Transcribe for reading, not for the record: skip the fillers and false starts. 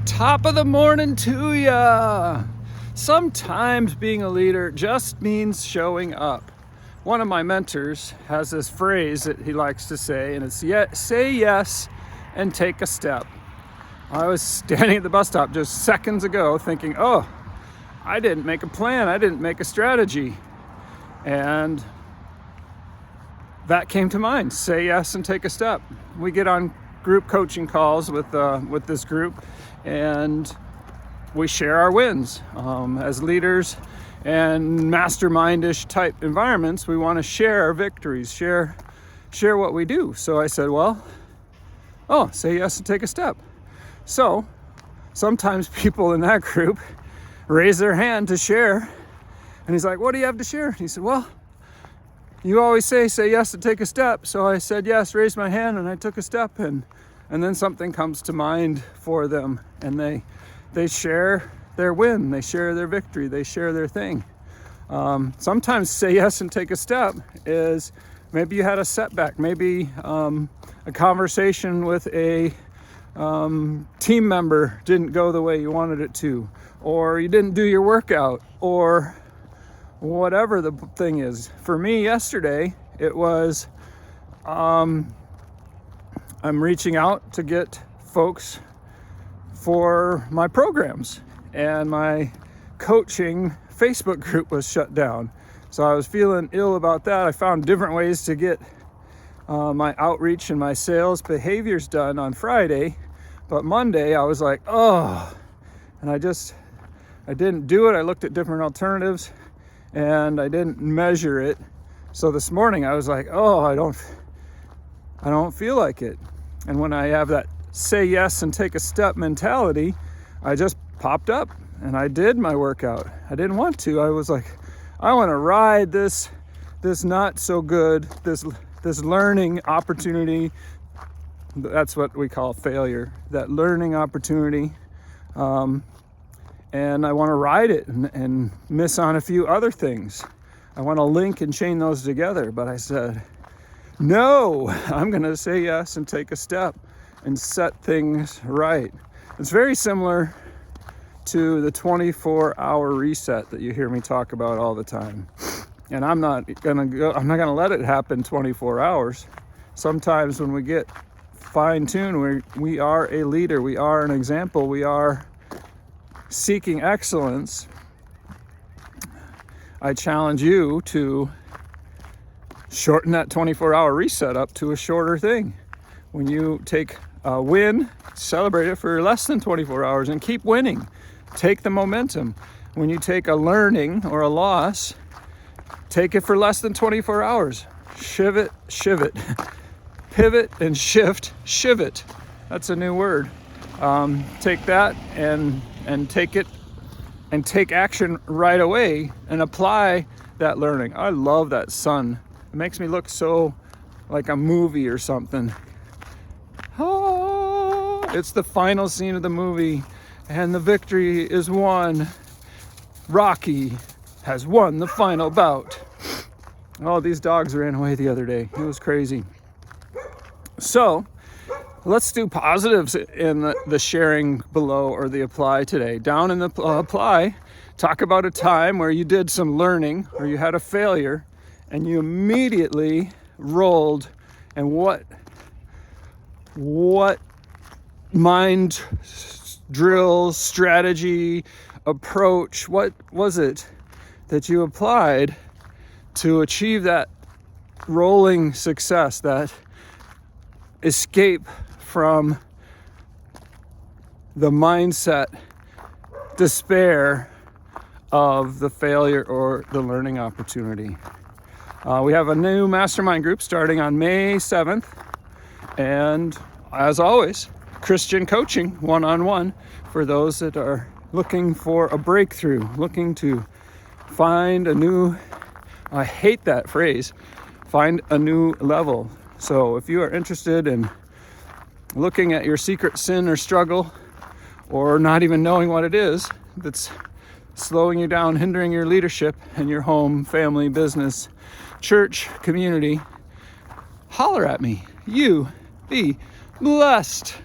Top of the morning to ya. Sometimes being a leader just means showing up. One of my mentors has this phrase that he likes to say, and it's say yes and take a step. I was standing at the bus stop just seconds ago thinking, oh, I didn't make a plan. I didn't make a strategy. And that came to mind. Say yes and take a step. We get on group coaching calls with this group, and we share our wins. As leaders and mastermindish type environments, we want to share our victories, share what we do. So I said, say yes and take a step. So sometimes people in that group raise their hand to share, and he's like, what do you have to share? And he said, well, you always say yes and take a step. So I said yes, raised my hand, and I took a step, and then something comes to mind for them, and they share their win, they share their victory, they share their thing. Sometimes say yes and take a step is maybe you had a setback, maybe a conversation with a team member didn't go the way you wanted it to, or you didn't do your workout, or whatever the thing is. For me yesterday, it was I'm reaching out to get folks for my programs, and my coaching Facebook group was shut down. So I was feeling ill about that. I found different ways to get my outreach and my sales behaviors done on Friday, but Monday I was like, and I didn't do it. I looked at different alternatives and I didn't measure it. So this morning I was like, I don't feel like it. And when I have that say yes and take a step mentality, I just popped up and I did my workout. I didn't want to. I was like, I want to ride this not so good, this learning opportunity. That's what we call failure, that learning opportunity. And I want to ride it and miss on a few other things. I want to link and chain those together. But I said, no, I'm going to say yes and take a step and set things right. It's very similar to the 24-hour reset that you hear me talk about all the time. And I'm not going to let it happen 24 hours. Sometimes when we get fine-tuned, we are a leader, we are an example, we are seeking excellence. I challenge you to shorten that 24-hour reset up to a shorter thing. When you take a win, celebrate it for less than 24 hours and keep winning. Take the momentum. When you take a learning or a loss, take it for less than 24 hours. Shiv it. Pivot and shift, shiv it. That's a new word. Take that and take it and take action right away and apply that learning. I love that sun. It makes me look so like a movie or something. It's the final scene of the movie and the victory is won. Rocky has won the final bout. Oh, these dogs ran away the other day. It was crazy. So let's do positives in the sharing below or the apply today. Down in the apply, talk about a time where you did some learning or you had a failure and you immediately rolled, and what mind drill, strategy, approach, what was it that you applied to achieve that rolling success, that escape from the mindset, despair of the failure or the learning opportunity? We have a new mastermind group starting on May 7th. And as always, Christian coaching one-on-one for those that are looking for a breakthrough, looking to find a new, I hate that phrase, find a new level. So if you are interested in looking at your secret sin or struggle, or not even knowing what it is that's slowing you down, hindering your leadership in your home, family, business, church, community, holler at me. You be blessed.